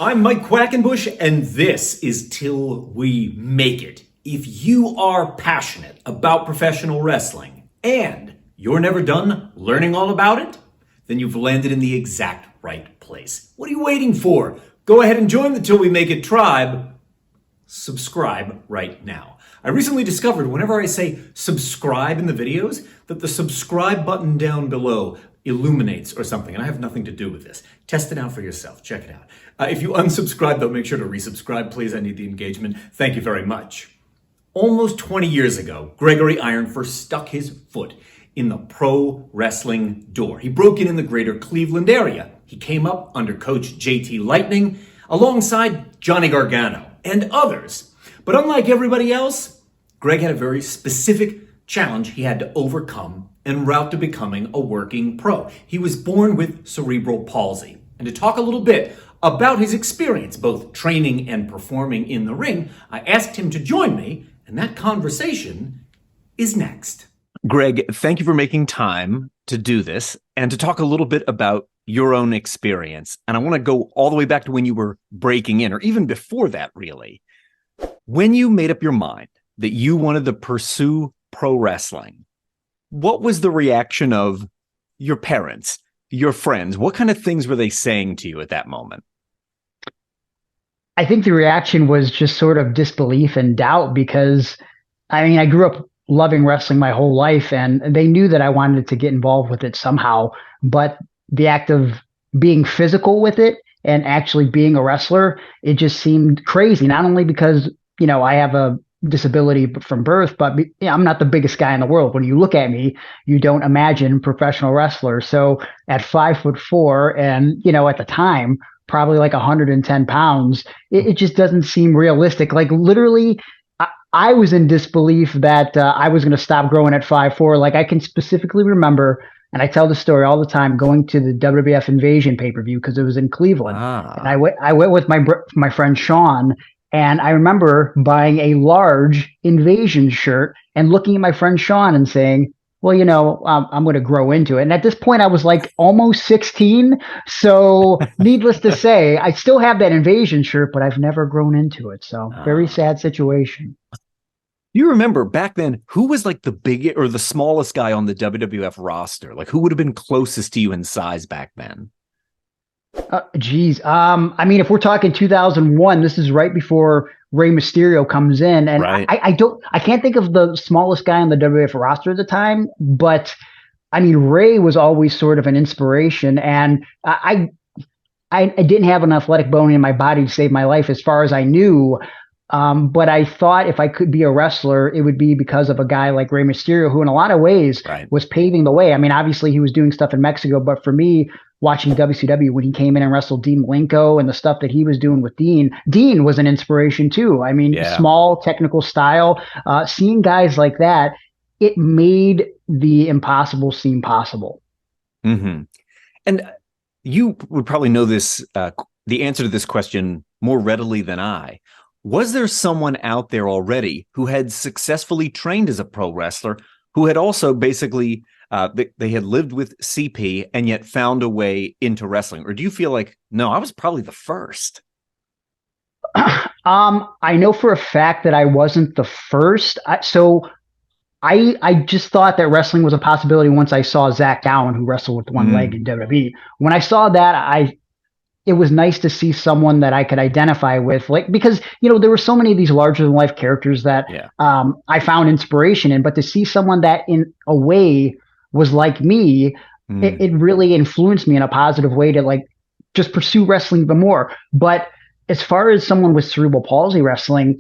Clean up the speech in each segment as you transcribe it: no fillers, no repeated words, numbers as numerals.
I'm Mike Quackenbush, and this is Till We Make It. If you are passionate about professional wrestling and you're never done learning all about it, then you've landed in the exact right place. What are you waiting for? Go ahead and join the Till We Make It tribe. Subscribe right now. I recently discovered whenever I say subscribe in the videos, that the subscribe button down below illuminates or something, and I have nothing to do with this. Test it out for yourself. Check it out. If you unsubscribe, though, make sure to resubscribe, please. I need the engagement. Thank you very much. Almost 20 years ago, Gregory Iron first stuck his foot in the pro wrestling door. He broke in the greater Cleveland area. He came up under Coach JT Lightning alongside Johnny Gargano and others. But unlike everybody else, Greg had a very specific challenge he had to overcome en route to becoming a working pro. He was born with cerebral palsy. And to talk a little bit about his experience, both training and performing in the ring, I asked him to join me, and that conversation is next. Greg, thank you for making time to do this and to talk a little bit about your own experience. And I want to go all the way back to when you were breaking in, or even before that, really. When you made up your mind that you wanted to pursue pro wrestling, what was the reaction of your parents, your friends? What kind of things were they saying to you at that moment? I think the reaction was just sort of disbelief and doubt because, I mean, I grew up loving wrestling my whole life and they knew that I wanted to get involved with it somehow. But the act of being physical with it and actually being a wrestler, it just seemed crazy. Not only because, you know, I have a disability from birth, but I'm not the biggest guy in the world. When you look at me, you don't imagine professional wrestler. So at 5'4" and, you know, at the time, probably like 110 pounds, it just doesn't seem realistic. Like literally, I was in disbelief that I was going to stop growing at 5'4". Like I can specifically remember, and I tell the story all the time, going to the WWF Invasion pay-per-view because it was in Cleveland. And I went with my friend Sean, and I remember buying a large Invasion shirt and looking at my friend Sean and saying, well, you know, I'm going to grow into it. And at this point, I was like almost 16. So needless to say, I still have that Invasion shirt, but I've never grown into it. So very sad situation. You remember back then, who was like the biggest or the smallest guy on the WWF roster? Like who would have been closest to you in size back then? I mean, if we're talking 2001, this is right before Rey Mysterio comes in, and right. I can't think of the smallest guy on the WWF roster at the time, but I mean, Rey was always sort of an inspiration, and I didn't have an athletic bone in my body to save my life as far as I knew. But I thought if I could be a wrestler, it would be because of a guy like Rey Mysterio, who in a lot of ways was paving the way. I mean, obviously he was doing stuff in Mexico, but for me, watching WCW when he came in and wrestled Dean Malenko and the stuff that he was doing with Dean was an inspiration too. I mean, small technical style, seeing guys like that, it made the impossible seem possible. Mm-hmm. And you would probably know this, the answer to this question more readily than I. Was there someone out there already who had successfully trained as a pro wrestler who had also basically they had lived with CP and yet found a way into wrestling? Or do you feel like, no, I was probably the first? I know for a fact that I wasn't the first. I just thought that wrestling was a possibility once I saw Zach Gowen, who wrestled with one leg in WWE. When I saw that, it was nice to see someone that I could identify with, like, because, you know, there were so many of these larger than life characters that I found inspiration in, but to see someone that in a way was like me, it really influenced me in a positive way to like just pursue wrestling even more. But as far as someone with cerebral palsy wrestling,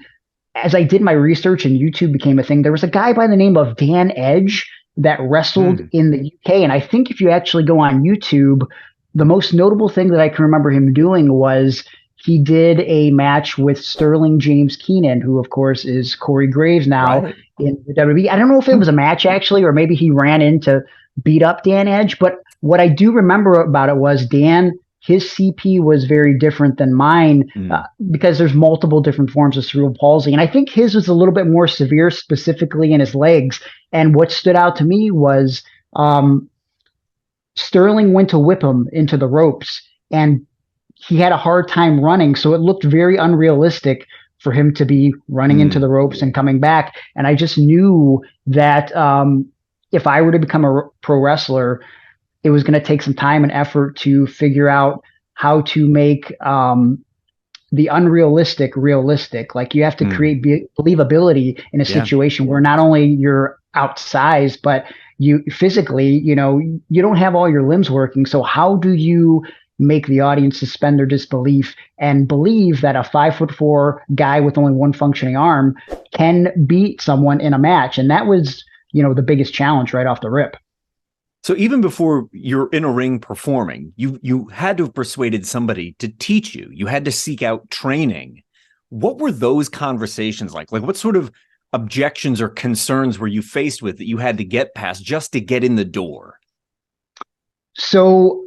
as I did my research and YouTube became a thing, there was a guy by the name of Dan Edge that wrestled in the UK. And I think if you actually go on YouTube, the most notable thing that I can remember him doing was he did a match with Sterling James Keenan, who of course is Corey Graves now in the WWE. I don't know if it was a match actually, or maybe he ran in to beat up Dan Edge. But what I do remember about it was his CP was very different than mine because there's multiple different forms of cerebral palsy. And I think his was a little bit more severe, specifically in his legs. And what stood out to me was Sterling went to whip him into the ropes, and he had a hard time running. So it looked very unrealistic for him to be running into the ropes and coming back. And I just knew that if I were to become a pro wrestler, it was going to take some time and effort to figure out how to make the unrealistic realistic. Like you have to create believability in a situation where not only you're outsized, but you physically, you know, you don't have all your limbs working. So how do you make the audience suspend their disbelief and believe that a 5'4" guy with only one functioning arm can beat someone in a match? And that was, you know, the biggest challenge right off the rip. So even before you're in a ring performing, you had to have persuaded somebody to teach you. You had to seek out training. What were those conversations like? Like what sort of objections or concerns were you faced with that you had to get past just to get in the door? So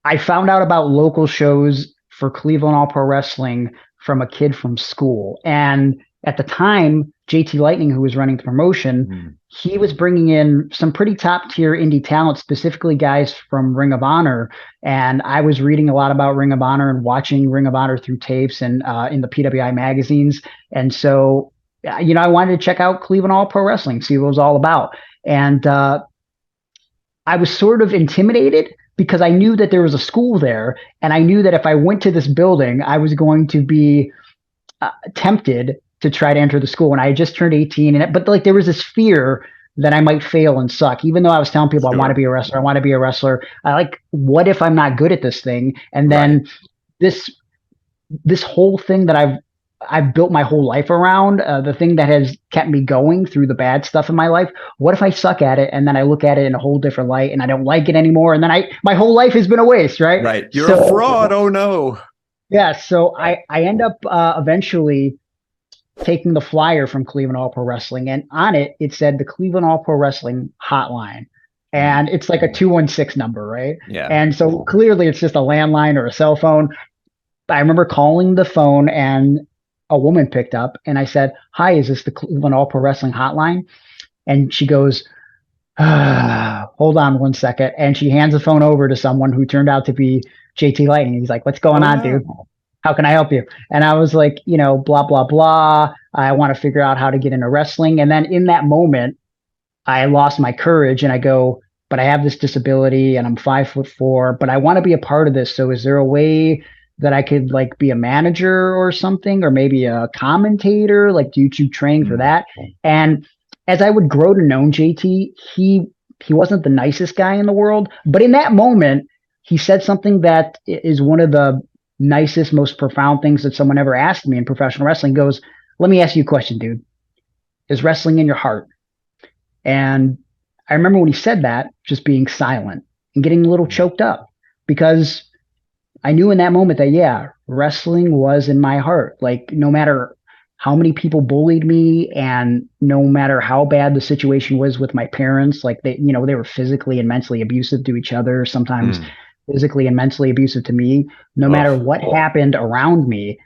I found out about local shows for Cleveland All Pro Wrestling from a kid from school. And at the time, JT Lightning, who was running the promotion, he was bringing in some pretty top tier indie talent, specifically guys from Ring of Honor. And I was reading a lot about Ring of Honor and watching Ring of Honor through tapes and in the PWI magazines. And so, you know, I wanted to check out Cleveland All Pro Wrestling, see what it was all about. And I was sort of intimidated because I knew that there was a school there. And I knew that if I went to this building, I was going to be tempted to try to enter the school. And I had just turned 18, but like there was this fear that I might fail and suck, even though I was telling people I want to be a wrestler. I want to be a wrestler. I like, what if I'm not good at this thing? And then this whole thing that I've built my whole life around, the thing that has kept me going through the bad stuff in my life. What if I suck at it and then I look at it in a whole different light and I don't like it anymore? And then my whole life has been a waste, right? Right. You're a fraud. Oh no. Yeah. So I end up eventually taking the flyer from Cleveland All Pro Wrestling, and on it, it said the Cleveland All Pro Wrestling hotline. And it's like a 216 number, right? Yeah. And so clearly it's just a landline or a cell phone. I remember calling the phone and a woman picked up and I said, "Hi, is this the Cleveland All Pro Wrestling hotline?" And she goes, hold on one second. And she hands the phone over to someone who turned out to be JT Lightning. He's like, "What's going on, dude? How can I help you?" And I was like, you know, blah, blah, blah. I want to figure out how to get into wrestling. And then in that moment, I lost my courage and I go, but I have this disability and I'm 5'4", but I want to be a part of this. So is there a way that I could like be a manager or something, or maybe a commentator? Like, do you train for that? And as I would grow to know JT, he wasn't the nicest guy in the world, but in that moment, he said something that is one of the nicest, most profound things that someone ever asked me in professional wrestling. Goes, "Let me ask you a question, dude. Is wrestling in your heart?" And I remember when he said that, just being silent and getting a little choked up, because I knew in that moment that, yeah, wrestling was in my heart. Like, no matter how many people bullied me and no matter how bad the situation was with my parents, like they were physically and mentally abusive to each other, sometimes physically and mentally abusive to me. No matter what happened around me,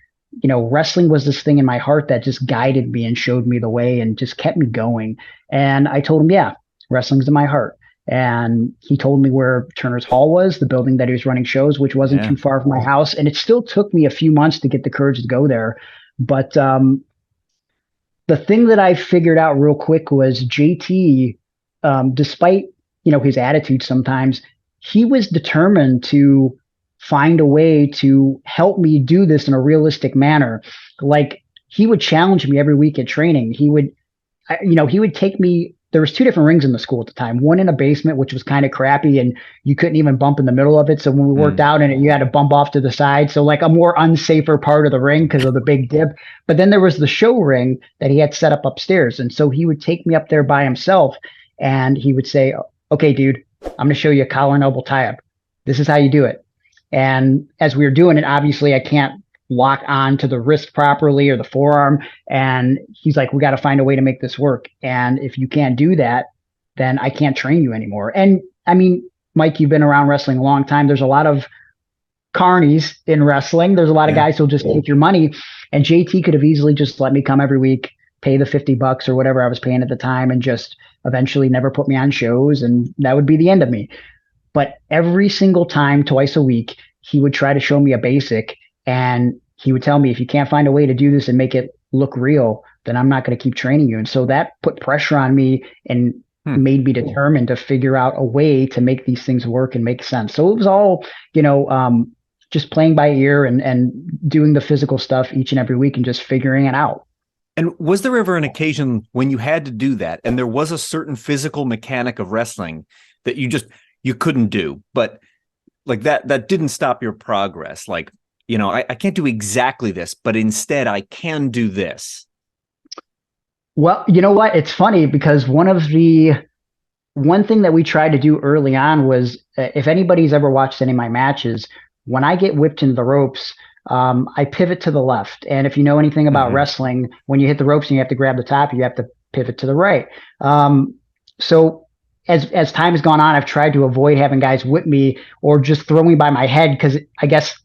you know, wrestling was this thing in my heart that just guided me and showed me the way and just kept me going. And I told him, yeah, wrestling's in my heart. And he told me where Turner's Hall was, the building that he was running shows, which wasn't too far from my house. And it still took me a few months to get the courage to go there. But the thing that I figured out real quick was JT, despite, you know, his attitude sometimes, he was determined to find a way to help me do this in a realistic manner. Like, he would challenge me every week at training. He would take me. There was 2 different rings in the school at the time, one in a basement, which was kind of crappy and you couldn't even bump in the middle of it. So when we worked out in it, you had to bump off to the side. So like a more unsafer part of the ring because of the big dip. But then there was the show ring that he had set up upstairs. And so he would take me up there by himself and he would say, "Okay, dude, I'm going to show you a collar and elbow tie up. This is how you do it." And as we were doing it, obviously I can't lock on to the wrist properly or the forearm. And he's like, "We got to find a way to make this work. And if you can't do that, then I can't train you anymore." And I mean, Mike, you've been around wrestling a long time. There's a lot of carnies in wrestling. There's a lot of guys who'll just take your money. And JT could have easily just let me come every week, pay the $50 or whatever I was paying at the time, and just eventually never put me on shows. And that would be the end of me. But every single time, twice a week, he would try to show me a basic, and he would tell me, if you can't find a way to do this and make it look real, then I'm not going to keep training you. And so that put pressure on me and made me determined to figure out a way to make these things work and make sense. So it was all, just playing by ear and doing the physical stuff each and every week and just figuring it out. And was there ever an occasion when you had to do that and there was a certain physical mechanic of wrestling that you couldn't do, but like that didn't stop your progress? Like, I can't do exactly this, but instead I can do this. Well, you know what? It's funny because one thing that we tried to do early on was, if anybody's ever watched any of my matches, when I get whipped into the ropes, I pivot to the left. And if you know anything about wrestling, when you hit the ropes and you have to grab the top, you have to pivot to the right. So as time has gone on, I've tried to avoid having guys whip me or just throw me by my head, because I guess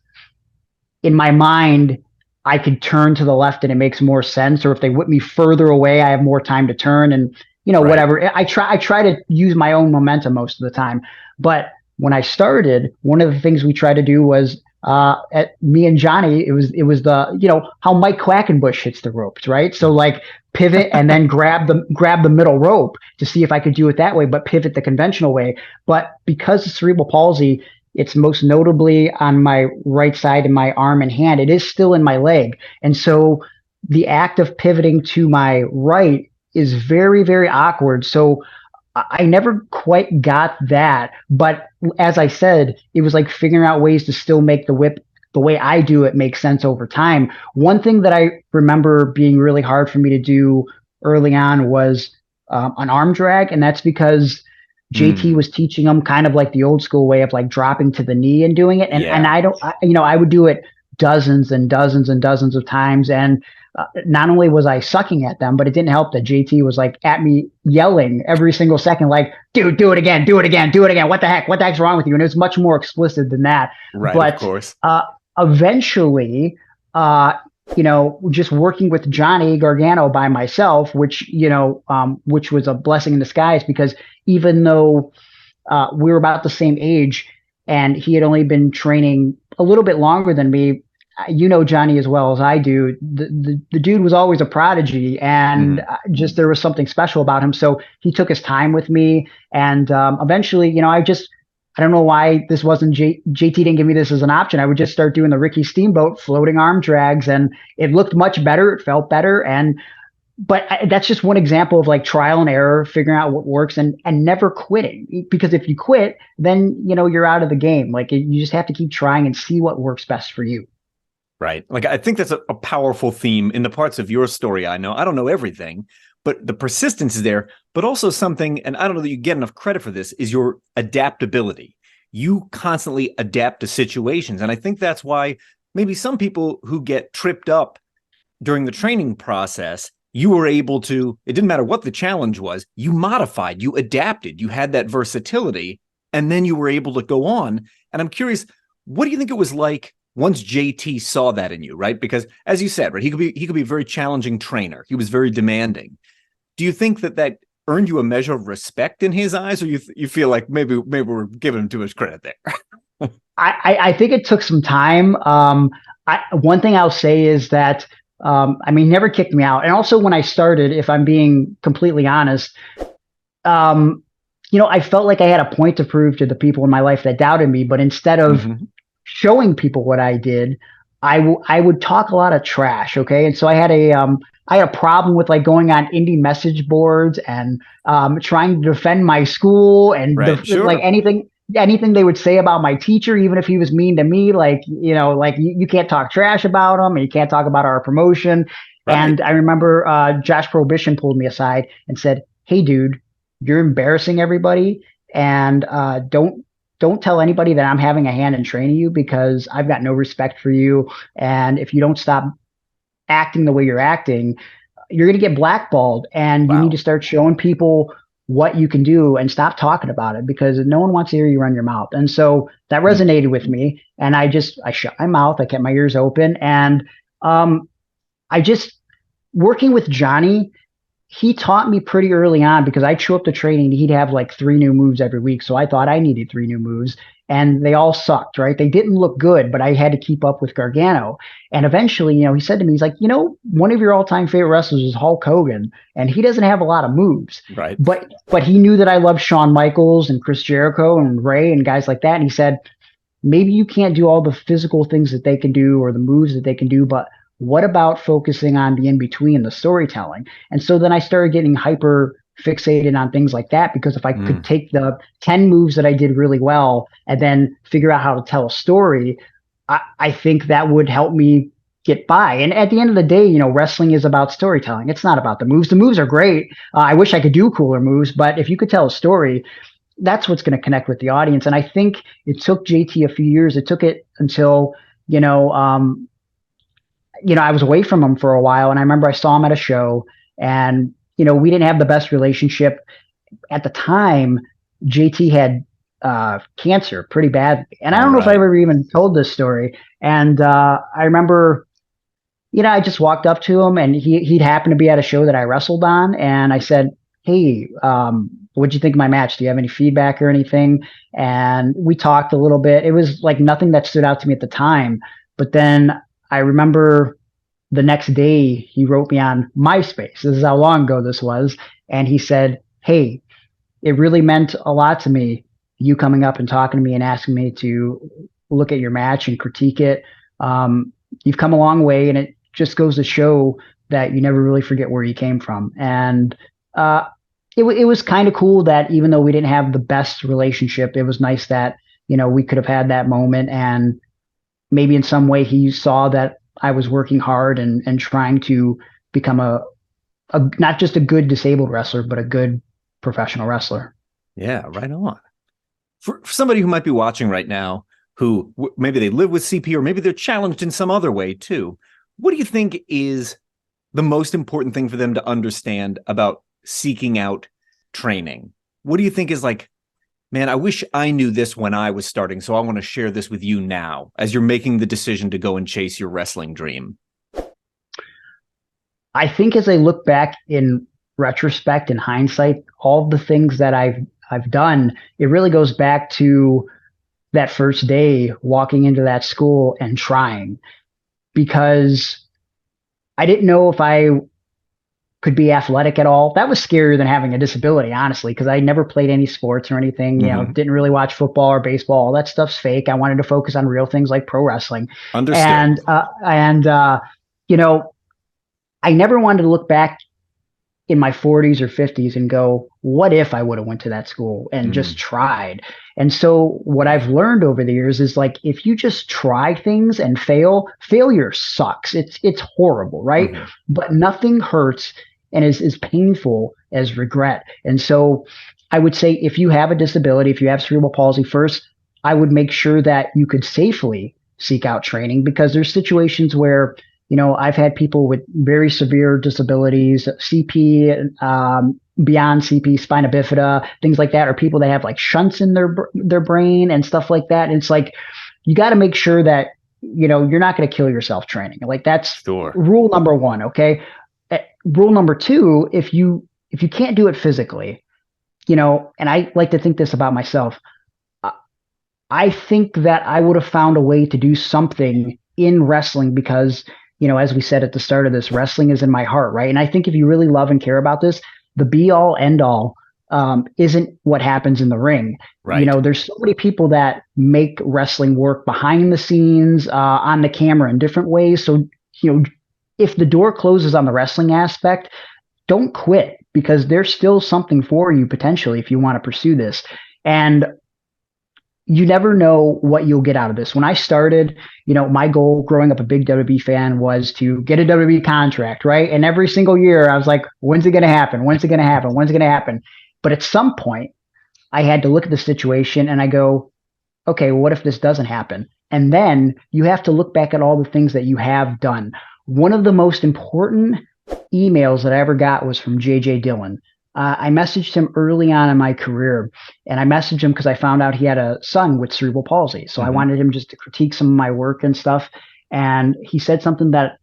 in my mind, I could turn to the left and it makes more sense. Or if they whip me further away, I have more time to turn and, whatever. I try to use my own momentum most of the time. But when I started, one of the things we tried to do was, at me and Johnny, it was the, how Mike Quackenbush hits the ropes, right? So like pivot and then grab the middle rope to see if I could do it that way, but pivot the conventional way. But because of cerebral palsy, it's most notably on my right side in my arm and hand. It is still in my leg. And so the act of pivoting to my right is very, very awkward. So I never quite got that. But as I said, it was like figuring out ways to still make the whip the way I do it make sense over time. One thing that I remember being really hard for me to do early on was an arm drag. And that's because JT was teaching them kind of like the old school way of like dropping to the knee and doing it. And I would do it dozens and dozens and dozens of times. And not only was I sucking at them, but it didn't help that JT was like at me yelling every single second, like, dude, do it again, do it again, do it again. What the heck's wrong with you? And it was much more explicit than that. Right, but, of course. Eventually, just working with Johnny Gargano by myself, which was a blessing in disguise, because even though we were about the same age and he had only been training a little bit longer than me, Johnny as well as I do, the dude was always a prodigy, and just there was something special about him. So he took his time with me, and eventually, I don't know why this wasn't JT didn't give me this as an option. I would just start doing the Ricky Steamboat floating arm drags, and it looked much better. It felt better. But that's just one example of like trial and error, figuring out what works and never quitting. Because if you quit, then, you're out of the game. Like you just have to keep trying and see what works best for you. Right. Like, I think that's a powerful theme in the parts of your story. I don't know everything, but the persistence is there, but also something, and I don't know that you get enough credit for this, is your adaptability. You constantly adapt to situations. And I think that's why maybe some people who get tripped up during the training process, you were able to, it didn't matter what the challenge was, you modified, you adapted, you had that versatility, and then you were able to go on. And I'm curious, what do you think it was like once JT saw that in you, right? Because as you said, right, he could be a very challenging trainer. He was very demanding. Do you think that earned you a measure of respect in his eyes, or you feel like maybe we're giving him too much credit there? I think it took some time. One thing I'll say is that, he never kicked me out. And also when I started, if I'm being completely honest, I felt like I had a point to prove to the people in my life that doubted me, but instead of showing people what I did, I would talk a lot of trash. Okay. And so I had a problem with like going on indie message boards and trying to defend my school and like anything they would say about my teacher, even if he was mean to me, like, you can't talk trash about him and you can't talk about our promotion. Right. And I remember Josh Prohibition pulled me aside and said, "Hey dude, you're embarrassing everybody, and don't tell anybody that I'm having a hand in training you, because I've got no respect for you. And if you don't stop acting the way you're acting, you're going to get blackballed, and you need to start showing people what you can do and stop talking about it, because no one wants to hear you run your mouth." And so that resonated with me, and I shut my mouth. I kept my ears open, and working with Johnny, he taught me pretty early on because I'd show up to training. He'd have like 3 new moves every week. So I thought I needed 3 new moves and they all sucked, right? They didn't look good, but I had to keep up with Gargano. And eventually, he said to me, he's like, one of your all-time favorite wrestlers is Hulk Hogan, and he doesn't have a lot of moves. Right. But he knew that I loved Shawn Michaels and Chris Jericho and Ray and guys like that. And he said, maybe you can't do all the physical things that they can do or the moves that they can do, but what about focusing on the in-between, the storytelling? And so then I started getting hyper fixated on things like that, because if I could take the 10 moves that I did really well and then figure out how to tell a story, I think that would help me get by. And at the end of the day, wrestling is about storytelling. It's not about the moves. The moves are great. I wish I could do cooler moves, but if you could tell a story, that's what's going to connect with the audience. And I think it took JT a few years. It took it until, I was away from him for a while, and I remember I saw him at a show, and, we didn't have the best relationship. At the time, JT had cancer pretty bad. And I don't know if I ever even told this story. And I remember, I just walked up to him, and he'd happened to be at a show that I wrestled on. And I said, hey, what'd you think of my match? Do you have any feedback or anything? And we talked a little bit. It was like nothing that stood out to me at the time. But then I remember the next day he wrote me on MySpace. This is how long ago this was. And he said, hey, it really meant a lot to me, you coming up and talking to me and asking me to look at your match and critique it. You've come a long way, and it just goes to show that you never really forget where you came from. And it was kind of cool that even though we didn't have the best relationship, it was nice that, we could have had that moment. And maybe in some way he saw that I was working hard and trying to become a not just a good disabled wrestler, but a good professional wrestler. Yeah, right on. For somebody who might be watching right now, who maybe they live with CP or maybe they're challenged in some other way too, what do you think is the most important thing for them to understand about seeking out training? What do you think is like, man, I wish I knew this when I was starting, so I want to share this with you now as you're making the decision to go and chase your wrestling dream? I think as I look back in retrospect, in hindsight, all the things that I've done, it really goes back to that first day walking into that school and trying, because I didn't know if I could be athletic at all. That was scarier than having a disability, honestly, because I never played any sports or anything, didn't really watch football or baseball. All that stuff's fake. I wanted to focus on real things like pro wrestling. Understood. And I never wanted to look back in my 40s or 50s and go, what if I would have went to that school and just tried? And so what I've learned over the years is, like, if you just try things and failure sucks. It's horrible, right? But nothing hurts and is as painful as regret. And so I would say, if you have a disability, if you have cerebral palsy, first, I would make sure that you could safely seek out training, because there's situations where, I've had people with very severe disabilities, CP, beyond CP, spina bifida, things like that, or people that have like shunts in their brain and stuff like that. And it's like, you got to make sure that, you're not going to kill yourself training. Like, that's rule number one. Okay. Rule number two, if you can't do it physically, and I like to think this about myself, I think that I would have found a way to do something in wrestling, because, as we said at the start of this, wrestling is in my heart, right? And I think if you really love and care about this, the be all end all isn't what happens in the ring. Right. There's so many people that make wrestling work behind the scenes, on the camera in different ways. So, if the door closes on the wrestling aspect, don't quit, because there's still something for you potentially if you want to pursue this. And you never know what you'll get out of this. When I started, my goal growing up a big WWE fan was to get a WWE contract, right? And every single year I was like, when's it going to happen? When's it going to happen? When's it going to happen? But at some point I had to look at the situation and I go, okay, what if this doesn't happen? And then you have to look back at all the things that you have done. One of the most important emails that I ever got was from JJ Dillon. I messaged him early on in my career, and I messaged him because I found out he had a son with cerebral palsy. So I wanted him just to critique some of my work and stuff. And he said something that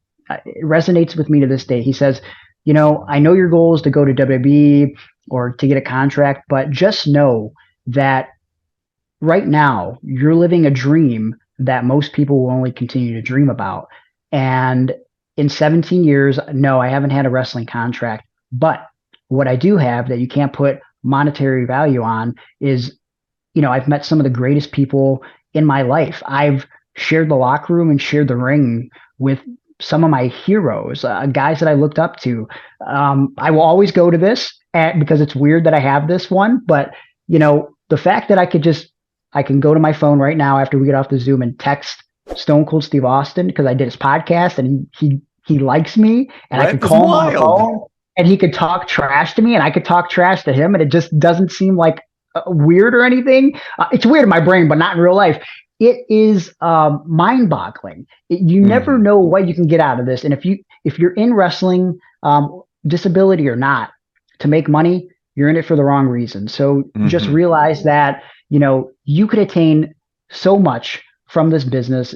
resonates with me to this day. He says, I know your goal is to go to WWE or to get a contract, but just know that right now you're living a dream that most people will only continue to dream about. And in 17 years, no, I haven't had a wrestling contract, but what I do have that you can't put monetary value on is, I've met some of the greatest people in my life. I've shared the locker room and shared the ring with some of my heroes, guys that I looked up to. I will always go to this because it's weird that I have this one, but the fact that I can go to my phone right now after we get off the Zoom and text Stone Cold Steve Austin because I did his podcast and he likes me, and I could call him on the phone and he could talk trash to me and I could talk trash to him, and it just doesn't seem like weird or anything. It's weird in my brain, but not in real life. It is mind-boggling. You never know what you can get out of this. And if you're in wrestling, disability or not, to make money, you're in it for the wrong reason. So just realize that you could attain so much from this business,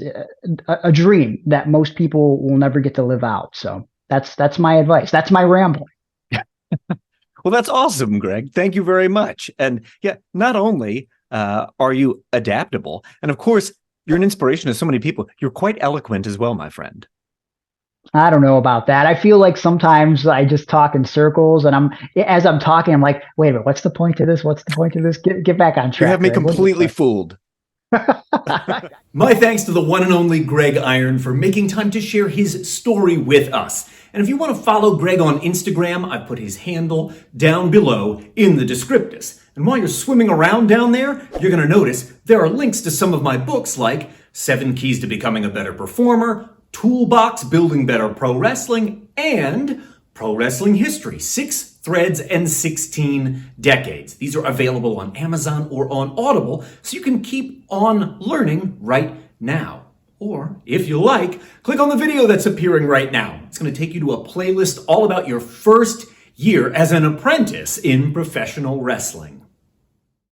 a dream that most people will never get to live out. So that's my advice. That's my rambling. Well, that's awesome, Greg. Thank you very much. And yeah, not only are you adaptable, and of course, you're an inspiration to so many people, you're quite eloquent as well, my friend. I don't know about that. I feel like sometimes I just talk in circles, and as I'm talking, I'm like, wait a minute, what's the point to this? What's the point to this? Get back on track. You have me completely fooled. My thanks to the one and only Greg Iron for making time to share his story with us. And if you want to follow Greg on Instagram, I put his handle down below in the descriptus. And while you're swimming around down there, you're going to notice there are links to some of my books like 7 Keys to Becoming a Better Performer, Toolbox Building Better Pro Wrestling, and Pro Wrestling History, 6 Threads and 16 Decades. These are available on Amazon or on Audible, so you can keep on learning right now. Or, if you like, click on the video that's appearing right now. It's going to take you to a playlist all about your first year as an apprentice in professional wrestling.